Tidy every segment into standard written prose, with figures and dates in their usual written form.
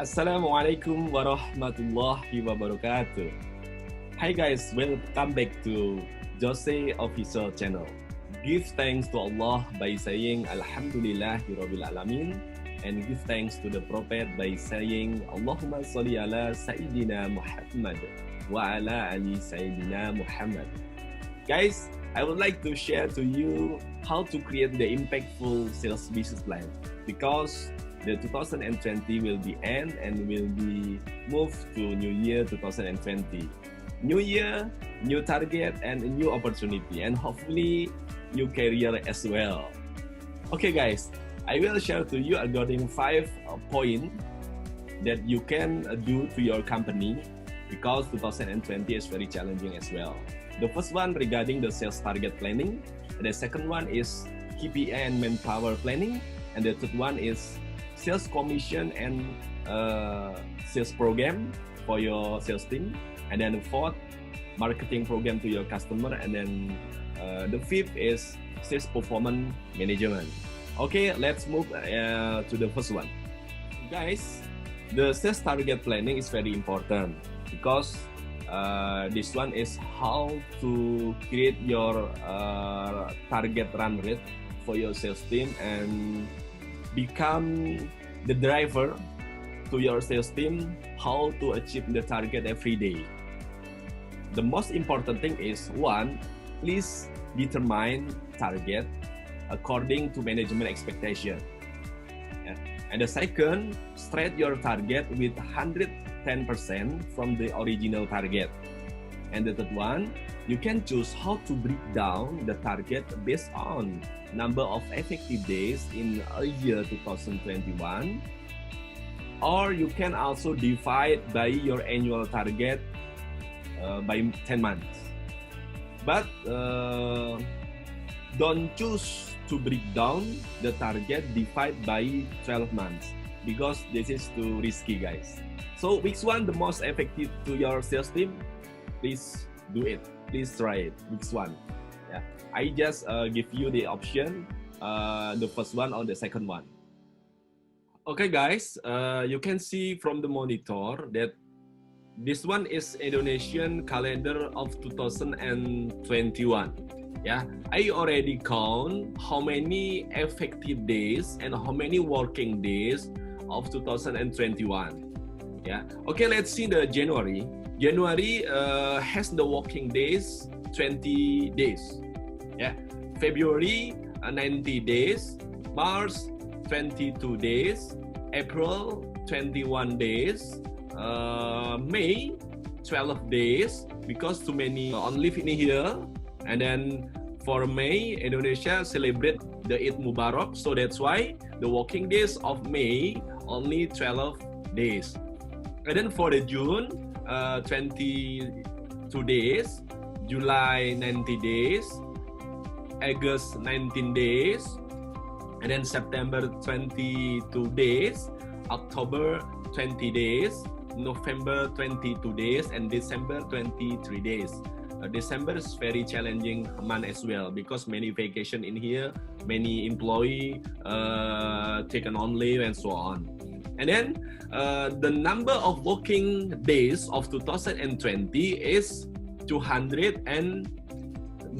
Assalamualaikum warahmatullahi wabarakatuh. Hi guys, welcome back to Jose Official Channel. Give thanks to Allah by saying Alhamdulillahirabbil alamin, and give thanks to the Prophet by saying Allahumma salli ala Sayyidina Muhammad wa ala ali Sayyidina Muhammad. Guys, I would like to share to you how to create the impactful sales business plan, because the 2020 will be end and will be moved to new year 2020. New year, new target, and a new opportunity, and hopefully new career as well. Okay guys, I will share to you regarding 5 points that you can do to your company, because 2020 is very challenging as well. The first one regarding the sales target planning, and the second one is KPI and manpower planning, and the third one is sales commission and sales program for your sales team, and then the fourth, marketing program to your customer, and then the fifth is sales performance management. Okay, let's move to the first one. Guys, the sales target planning is very important, because this one is how to create your target run rate for your sales team and become the driver to your sales team how to achieve the target every day. The most important thing is, one, please determine target according to management expectation. Yeah. And the second, set your target with 110% from the original target. And the third one, you can choose how to break down the target based on number of effective days in a year 2021, or you can also divide by your annual target by 10 months. But don't choose to break down the target divide by 12 months, because this is too risky, guys. So which one the most effective to your sales team? Please do it. Please try it. Which one? Yeah, I just give you the option, the first one or the second one. Okay guys, you can see from the monitor that this one is Indonesian calendar of 2021. Yeah, I already count how many effective days and how many working days of 2021. Yeah, okay, let's see the January. January has the working days 20 days. Yeah, February 90 days, March 22 days, April 21 days, May 12 days, because too many on leave in here. And then for May, Indonesia celebrate the Eid Mubarak, so that's why the working days of May only 12 days. And then for the June, 22 days, July 90 days, August 19 days, and then September 22 days, October 20 days, November 22 days, and December 23 days. December is very challenging month as well, because many vacation in here, many employee taken on leave and so on. And then the number of working days of 2020 is 200, and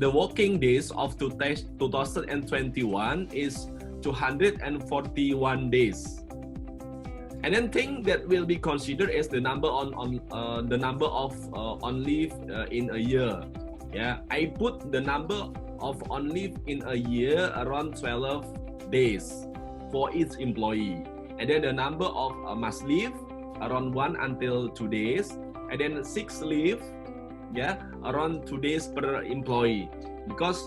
the working days of 2021 is 241 days. And then thing that will be considered is the number the number of on leave in a year. Yeah, I put the number of on leave in a year around 12 days for each employee. And then the number of must leave around 1 until 2 days, and then 6 leave, yeah, around 2 days per employee, because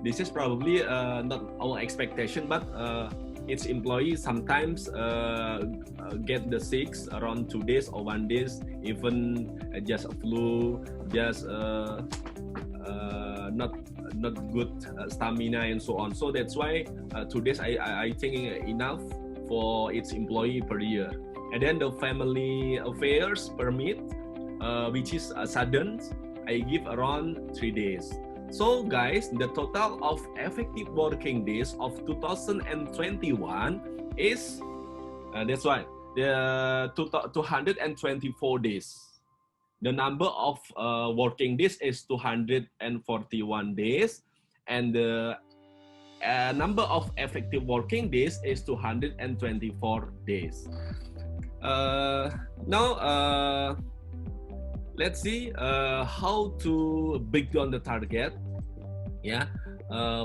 this is probably not our expectation, but each employee sometimes get the 6 around 2 days or 1 days, even just a flu, just not good stamina and so on. So that's why 2 days I think enough for each employee per year. And then the family affairs permit, which is sudden, I give around 3 days. So guys, the total of effective working days of 2021 is That's why the 224 days. The number of working days is 241 days, and the number of effective working days is 224 days. Now, let's see how to break down the target. Yeah,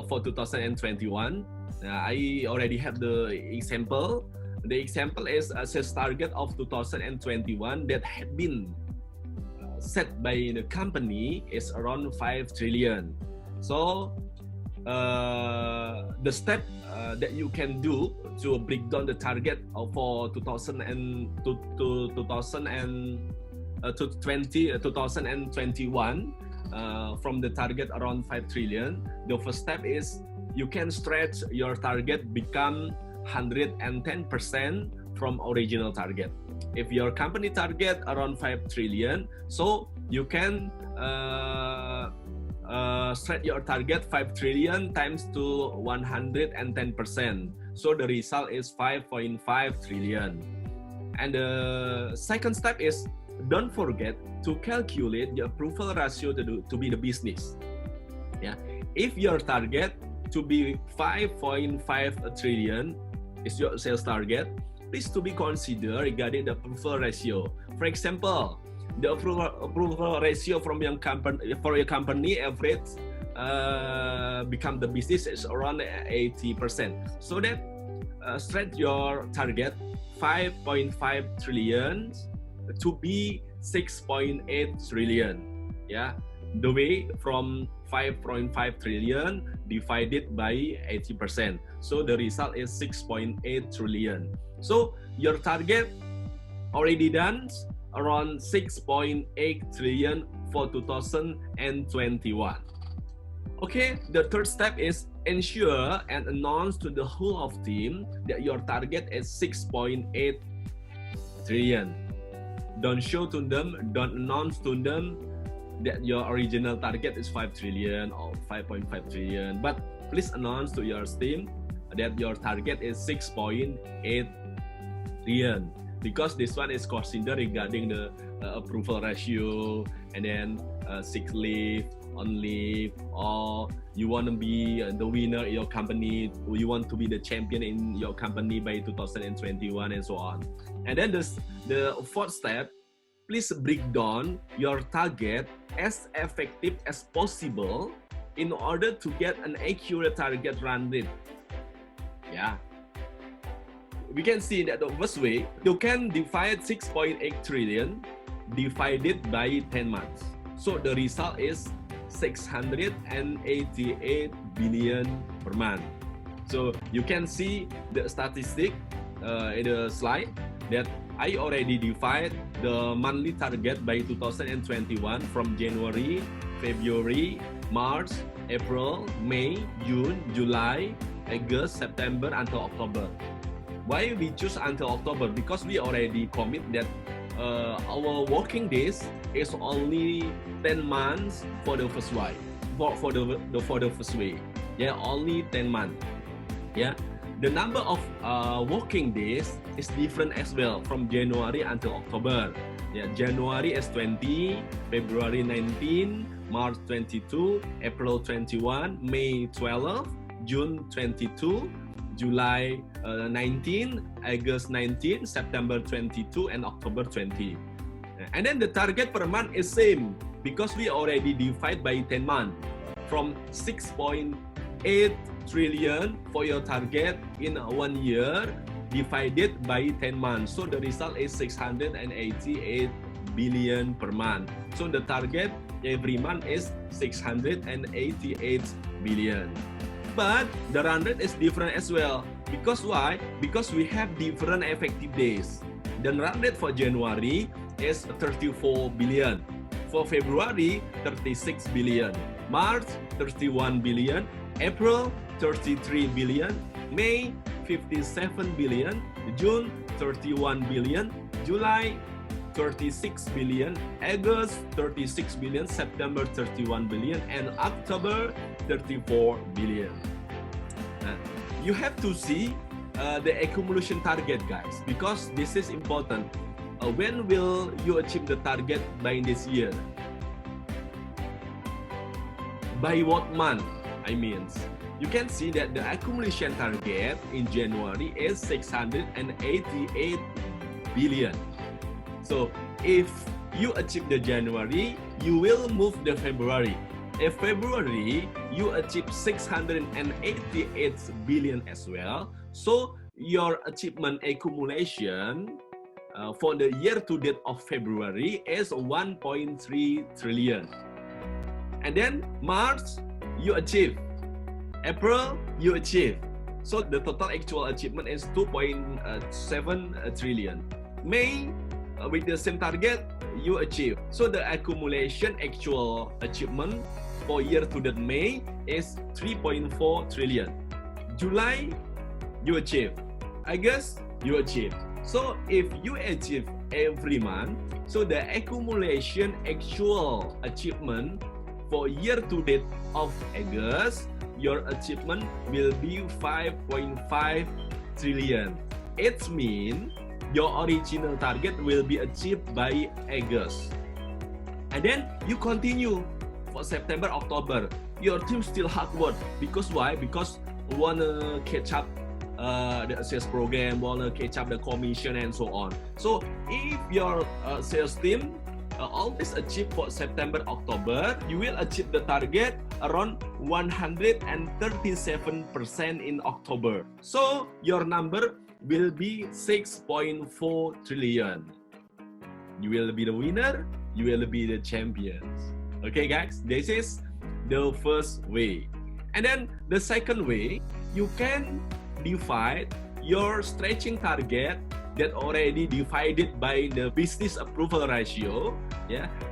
for 2021, I already have the example. The example is a sales target of 2021 that had been set by the company is around 5 trillion. So the step that you can do to break down the target for 2021 from the target around 5 trillion, the first step is you can stretch your target become 110% from original target. If your company target around 5 trillion, so you can stretch your target 5 trillion times to 110%. So the result is 5.5 trillion. And the second step is don't forget to calculate the approval ratio to be the business. Yeah, if your target to be 5.5 trillion is your sales target, please to be considered regarding the approval ratio. For example, the approval ratio from your company for your company average become the business is around 80%. So that stretch your target 5.5 trillion to be 6.8 trillion. Yeah, the way from 5.5 trillion divided by 80%. So the result is 6.8 trillion. So your target already done around 6.8 trillion for 2021. Okay, the third step is ensure and announce to the whole of team that your target is 6.8 trillion. Don't show to them, don't announce to them that your original target is 5 trillion or 5.5 trillion, but please announce to your team that your target is 6.8 trillion, because this one is considered regarding the approval ratio, and then sick leave, on leave, or you want to be the winner in your company, you want to be the champion in your company by 2021 and so on. And then the fourth step, please break down your target as effective as possible in order to get an accurate target run rate. Yeah. We can see that the first way, you can divide 6.8 trillion divided by 10 months. So the result is 688 billion per month. So you can see the statistic in the slide that I already divide the monthly target by 2021 from January, February, March, April, May, June, July, August, September until October. Why we choose until October? Because we already commit that our working days is only 10 months for the first way. For the first way, yeah, only 10 months. Yeah, the number of working days is different as well from January until October. Yeah, January is 20, February 19, March 22, April 21, May 12, June 22, July 19, August 19, September 22, and October 20. And then the target per month is same because we already divide by 10 months from 6.8 trillion for your target in 1 year divided by 10 months. So the result is 688 billion per month. So the target every month is 688 billion. But the run rate is different as well. Because why? Because we have different effective days. The run rate for January is 34 billion. For February, 36 billion. March, 31 billion. April, 33 billion. May, 57 billion. June, 31 billion. July, 36 billion, August 36 billion, September 31 billion, and October 34 billion. You have to see the accumulation target, guys, because this is important. When will you achieve the target by this year? By what month? I mean, you can see that the accumulation target in January is 688 billion. So if you achieve the January, you will move the February. If February, you achieve 688 billion as well. So your achievement accumulation for the year to date of February is 1.3 trillion. And then March, you achieve. April, you achieve. So the total actual achievement is 2.7 trillion. May, with the same target, you achieve. So the accumulation actual achievement for year to date May is 3.4 trillion. July, you achieve. August, you achieve. So if you achieve every month, so the accumulation actual achievement for year to date of August, your achievement will be 5.5 trillion. It means your original target will be achieved by August. And then you continue for September, October. Your team still hard work. Because why? Because wanna catch up the sales program, wanna catch up the commission and so on. So if your sales team always achieve for September, October, you will achieve the target around 137% in October. So your number will be 6.4 trillion. You will be the winner, you will be the champions. Okay guys, this is the first way. And then the second way, you can divide your stretching target that already divided by the business approval ratio,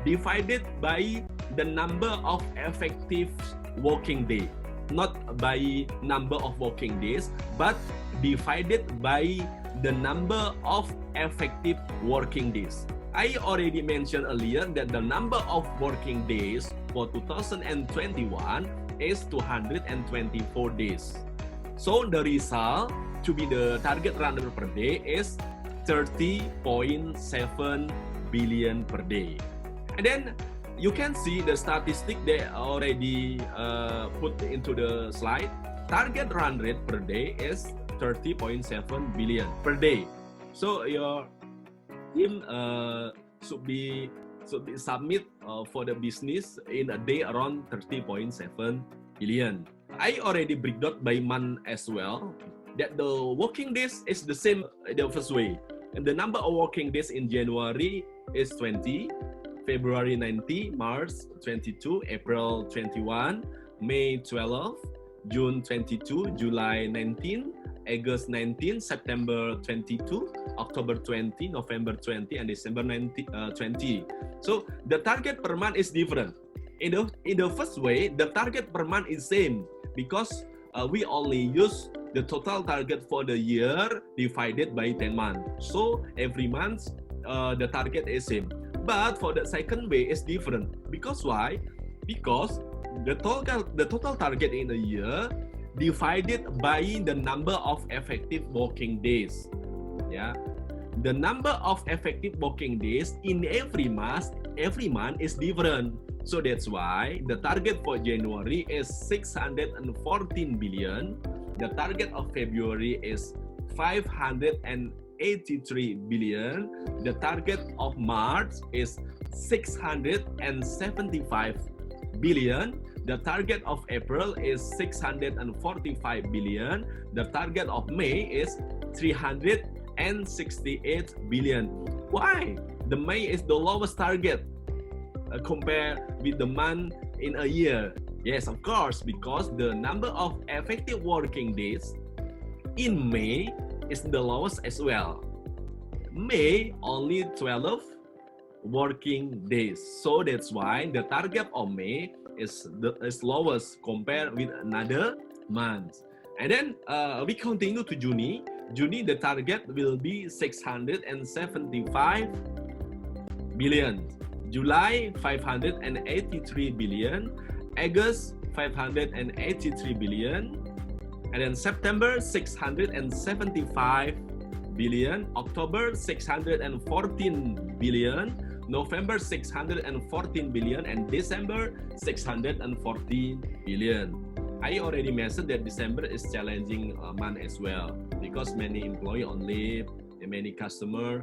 divided by the number of effective working day, not by number of working days, but divided by the number of effective working days. I already mentioned earlier that the number of working days for 2021 is 224 days. So the result to be the target run rate per day is 30.7 billion per day. And then you can see the statistic they already put into the slide. Target run rate per day is 30.7 billion per day. So your team should be submit for the business in a day around 30.7 billion. I already break down by month as well, that the working days is the same the first way. And the number of working days in January is 20, February 90, March 22, April 21, May 12, June 22, July 19, August 19, September 22, October 20, November 20, and December 20. So the target per month is different. In the first way, the target per month is same because we only use the total target for the year divided by 10 months. So every month the target is same. But for the second way is different. Because why? Because the total target in a year divided by the number of effective working days. The number of effective working days in every month is different. So that's why the target for January is 614 billion. The target of February is 583 billion. The target of March is 675 billion. The target of April is 645 billion. The target of May is 368 billion. Why? The May is the lowest target compared with the month in a year. Yes, of course, because the number of effective working days in May is the lowest as well. May only 12 working days. So that's why the target of May is lowest compared with another month. And then we continue to June. June, the target will be 675 billion. July, 583 billion. August, 583 billion. And then September 675 billion, October 614 billion, November 614 billion, and December 614 billion. I already mentioned that December is challenging month as well because many employees on leave, many customers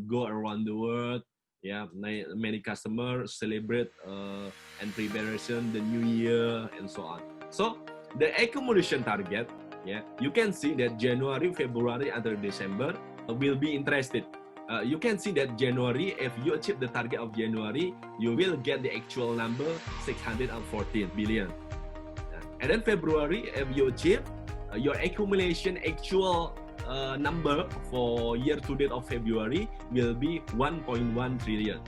go around the world. Yeah, many customers celebrate and preparation the new year and so on. So the accumulation target, yeah, you can see that January, February, until December will be interested. You can see that January, if you achieve the target of January, you will get the actual number 614 billion. And then February, if you achieve your accumulation actual number for year to date of February will be 1.1 trillion.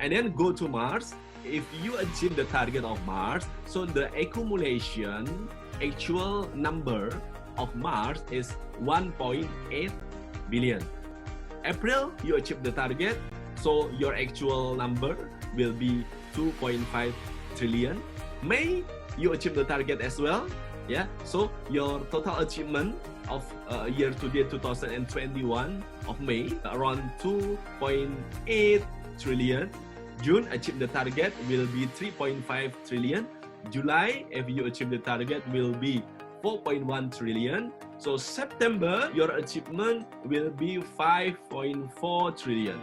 And then go to March. If you achieve the target of March, so the accumulation actual number of March is 1.8 billion. April, you achieve the target, so your actual number will be 2.5 trillion. May, you achieve the target as well. Yeah, so your total achievement of year to date 2021 of May around 2.8 trillion. June, achieve the target will be 3.5 trillion. July, if you achieve the target, will be 4.1 trillion. So September, your achievement will be 5.4 trillion.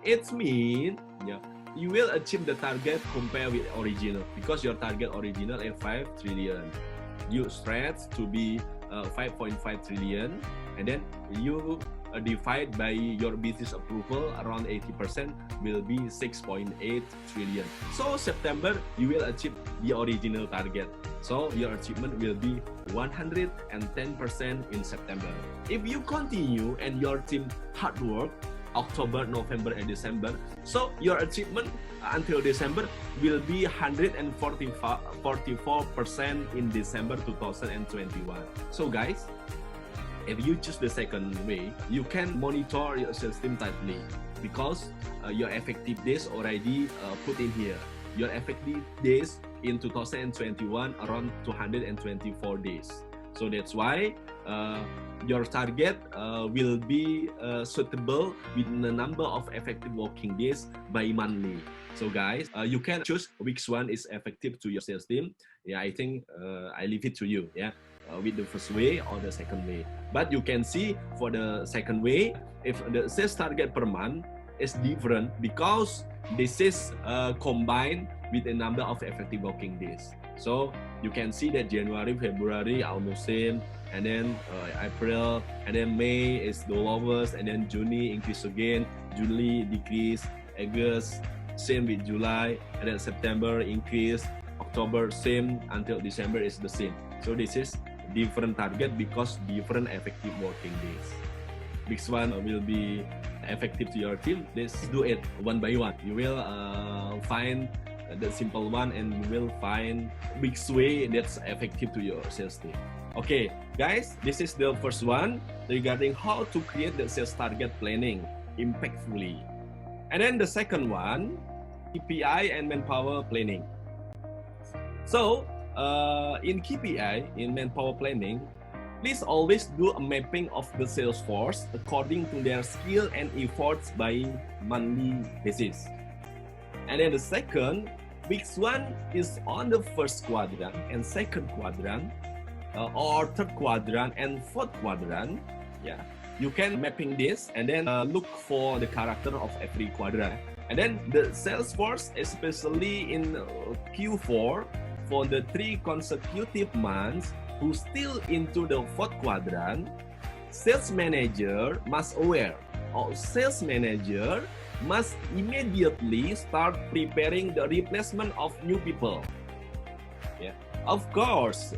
It means, yeah, you will achieve the target compared with original because your target original is 5 trillion. You stretch to be 5.5 trillion, and then you divide by your business approval around 80% will be 6.8 trillion. So September, you will achieve the original target. So your achievement will be 110% in September. If you continue and your team hard work, October, November, and December, so your achievement until December will be 144% in December 2021. So guys, if you choose the second way, you can monitor your sales team tightly because your effective days already put in here. Your effective days in 2021 around 224 days. So that's why your target will be suitable with the number of effective working days by monthly. So guys, you can choose which one is effective to your sales team. Yeah, I think I leave it to you. Yeah, with the first way or the second way. But you can see for the second way, if the sales target per month is different because this is combined with a number of effective working days. So you can see that January, February almost same, and then April, and then May is the lowest, and then June increase again, July decrease, August same with July, and then September increase, October same until December is the same. So this is different target because different effective working days. Which one will be effective to your team? Let's do it one by one. You will find the simple one and you will find which way that's effective to your sales team. Okay, guys, this is the first one regarding how to create the sales target planning impactfully. And then the second one, KPI and manpower planning. So, in KPI, in manpower planning, please always do a mapping of the sales force according to their skill and efforts by monthly basis. And then the second, which one is on the first quadrant and second quadrant, or third quadrant and fourth quadrant. Yeah, you can mapping this and then look for the character of every quadrant. And then the sales force, especially in Q4, for the 3 consecutive months who still into the fourth quadrant, sales manager must aware, or sales manager must immediately start preparing the replacement of new people. Yeah. Of course,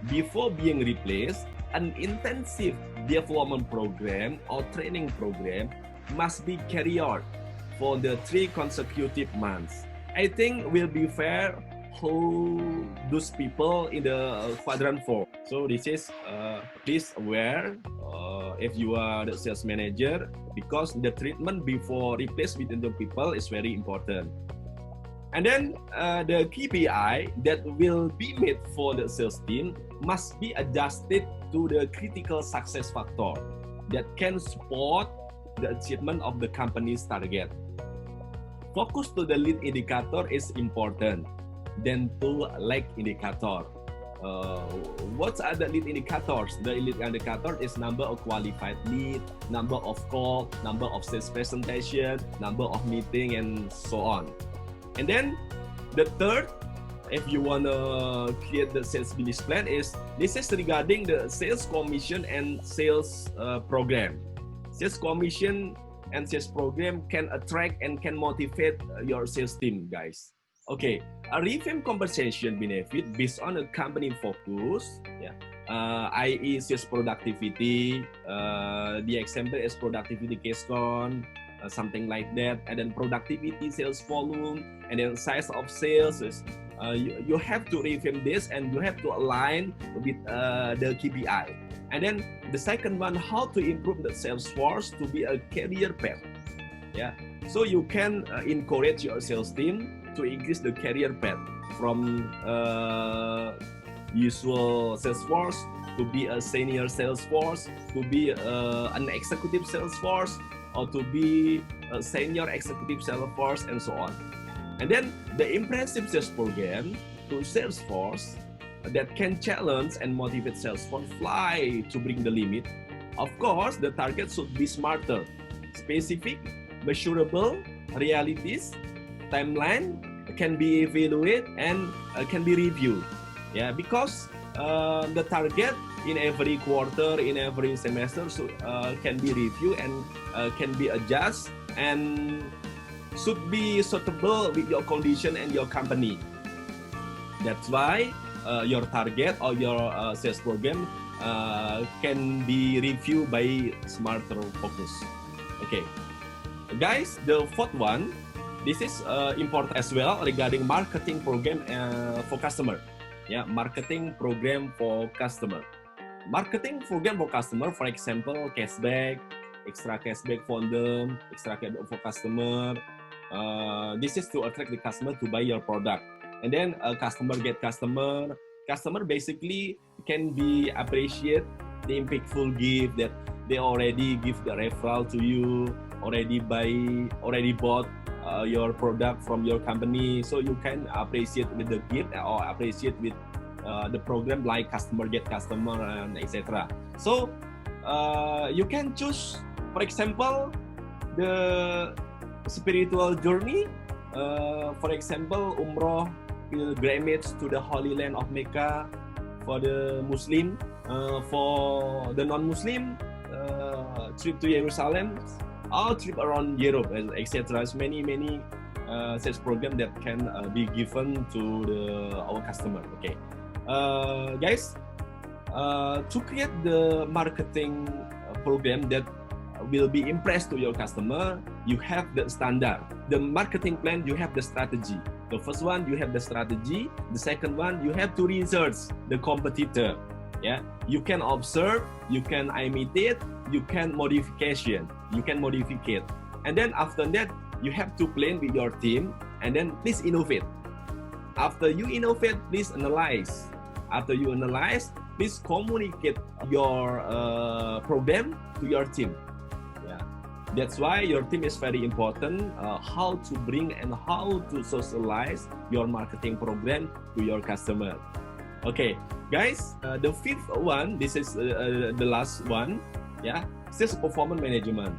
before being replaced, an intensive development program or training program must be carried out for the 3 consecutive months. I think will be fair who those people in the quadrant 4. So this is please aware if you are the sales manager, because the treatment before replace with the people is very important. And then the KPI that will be made for the sales team must be adjusted to the critical success factor that can support the achievement of the company's target. Focus to the lead indicator is important than to lag indicator. What are the lead indicators? The lead indicator is number of qualified lead, number of call, number of sales presentation, number of meeting, and so on. And then the third, if you want to create the sales business plan, is this is regarding the sales commission and sales program. Sales commission and sales program can attract and can motivate your sales team, guys. Okay, a revamp compensation benefit based on a company focus, i.e. sales productivity. The example is productivity case count, something like that, and then productivity, sales volume, and then size of sales. You have to revamp this and you have to align with the KPI. And then the second one, how to improve the sales force to be a career path. Yeah, so you can encourage your sales team to increase the career path from usual sales force to be a senior sales force, to be an executive sales force, or to be a senior executive sales force, and so on. And then the impressive sales program to sales force that can challenge and motivate sales force fly to bring the limit. Of course, the target should be smarter, specific, measurable, realities, timeline, can be evaluated and can be reviewed. Yeah, because the target in every quarter, in every semester can be reviewed and can be adjusted and should be suitable with your condition and your company. That's why your target or your sales program can be reviewed by smarter focus. Okay, guys, the fourth one, this is important as well regarding marketing program for customer. Yeah, marketing program for customer. Marketing program for customer, for example, cashback, extra cashback for them, extra cashback for customer. This is to attract the customer to buy your product. And then customer get customer. Customer basically can be appreciate the impactful gift that they already give the referral to you, already bought your product from your company, so you can appreciate with the gift or appreciate with the program like customer get customer and etc. So you can choose, for example, the spiritual journey, for example, Umroh pilgrimage to the Holy Land of Mecca for the Muslim, for the non-Muslim, trip to Jerusalem, or trip around Europe, etc. So many sales program that can be given to our customer. Okay, guys, to create the marketing program that will be impressed to your customer, you have the standard. The marketing plan, you have the strategy. The first one, you have the strategy. The second one, you have to research the competitor. Yeah, you can observe, you can imitate, you can modification, you can modify. And then after that, you have to plan with your team, and then please innovate. After you innovate, please analyze. After you analyze, please communicate your program to your team. Yeah, that's why your team is very important. How to bring and how to socialize your marketing program to your customer. Okay, guys, the fifth one, this is the last one. Yeah, sales performance management.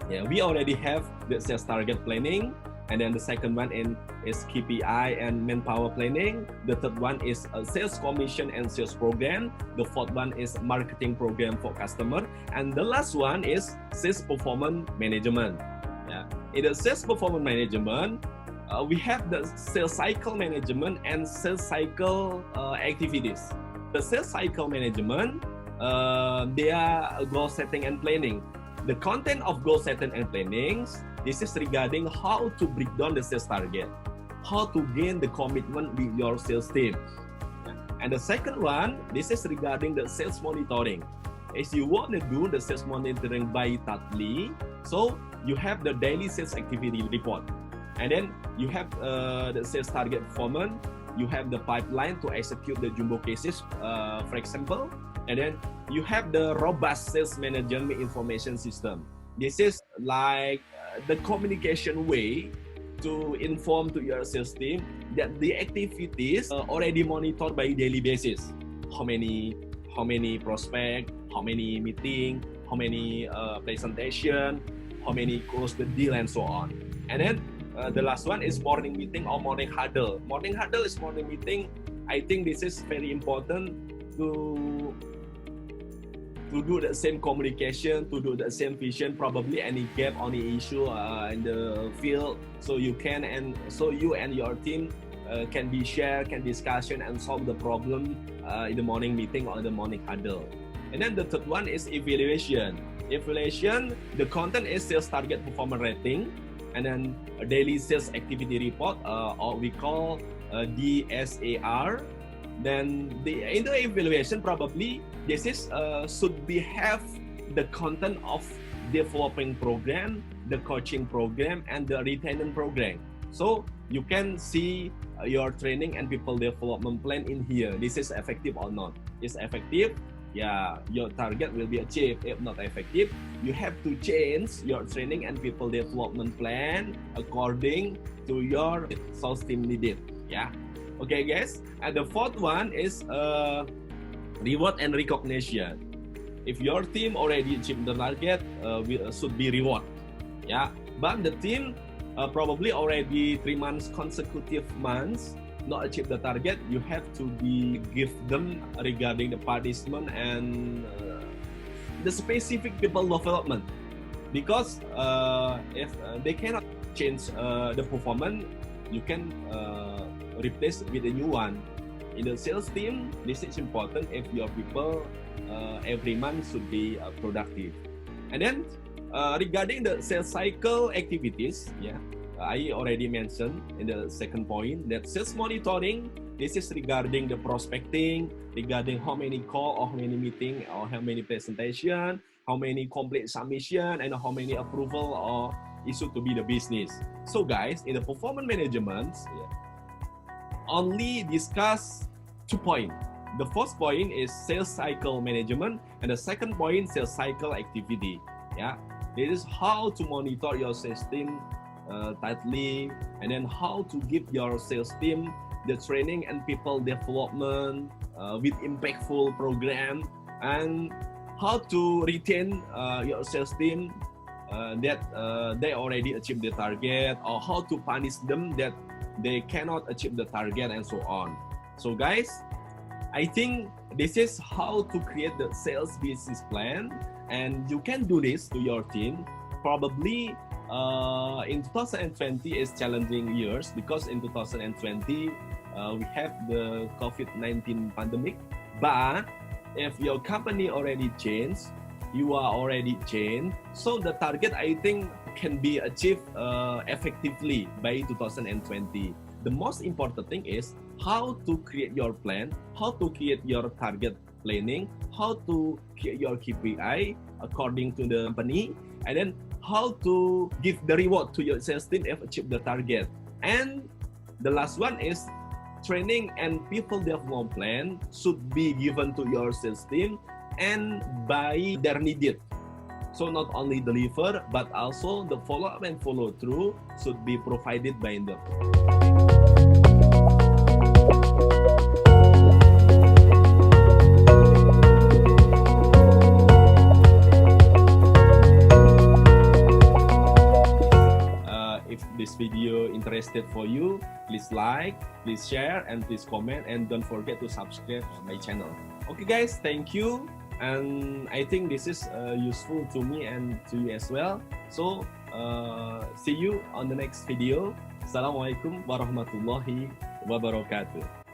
Yeah, we already have the sales target planning, and then the second one is KPI and manpower planning. The third one is sales commission and sales program. The fourth one is marketing program for customer, and the last one is sales performance management. Yeah, in the sales performance management, we have the sales cycle management and sales cycle activities. The sales cycle management, they are goal setting and planning. The content of goal setting and planning, this is regarding how to break down the sales target, how to gain the commitment with your sales team. And the second one, this is regarding the sales monitoring. If you want to do the sales monitoring by Tattly, so you have the daily sales activity report. And then you have the sales target performance. You have the pipeline to execute the jumbo cases, for example. And then you have the robust sales management information system. This is like the communication way to inform to your sales team that the activities already monitored by daily basis. How many prospect, how many meeting, how many presentation, how many close the deal, and so on. And then the last one is morning meeting or morning huddle. Morning huddle is morning meeting. I think this is very important to do the same communication, to do the same vision, probably any gap, any issue in the field, so you and your team can be shared, can discussion and solve the problem in the morning meeting or the morning huddle. And then the third one is evaluation. Evaluation, the content is sales target performance rating, and then a daily sales activity report, or we call DSAR. Then in the evaluation, probably this is should be have the content of developing program, the coaching program, and the retaining program. So you can see your training and people development plan in here. This is effective or not? Is effective? Yeah, your target will be achieved. If not effective, you have to change your training and people development plan according to your sales team needed. Yeah. Okay, guys. And the fourth one is reward and recognition. If your team already achieved the target, should be reward. Yeah. But the team probably already 3 months consecutive months not achieve the target, you have to give them regarding the punishment and the specific people development. Because if they cannot change the performance, you can replace with a new one. In the sales team, this is important if your people every month should be productive. And then regarding the sales cycle activities, yeah, I already mentioned in the second point that sales monitoring, this is regarding the prospecting, regarding how many call or how many meeting or how many presentation, how many complete submission, and how many approval or issue to be the business. So guys, in the performance management, yeah, only discuss 2 points. The first point is sales cycle management, and the second point, sales cycle activity. Yeah, this is how to monitor your sales team tightly, and then how to give your sales team the training and people development with impactful program, and how to retain your sales team that they already achieved the target, or how to punish them that they cannot achieve the target, and so on. So guys, I think this is how to create the sales business plan, and you can do this to your team. Probably in 2020 is challenging years, because in 2020 we have the COVID-19 pandemic. But if your company already changed, you are already changed, so the target I think can be achieved effectively by 2020. The most important thing is how to create your plan, how to create your target planning, how to create your KPI according to the company, and then how to give the reward to your sales team if achieve the target. And the last one is training and people development plan should be given to your sales team and by their needed. So not only deliver, but also the follow-up and follow-through should be provided by them. If this video interested for you, please like, please share, and please comment, and don't forget to subscribe my channel. Okay guys, thank you, and I think this is useful to me and to you as well. So see you on the next video. Assalamualaikum warahmatullahi wabarakatuh.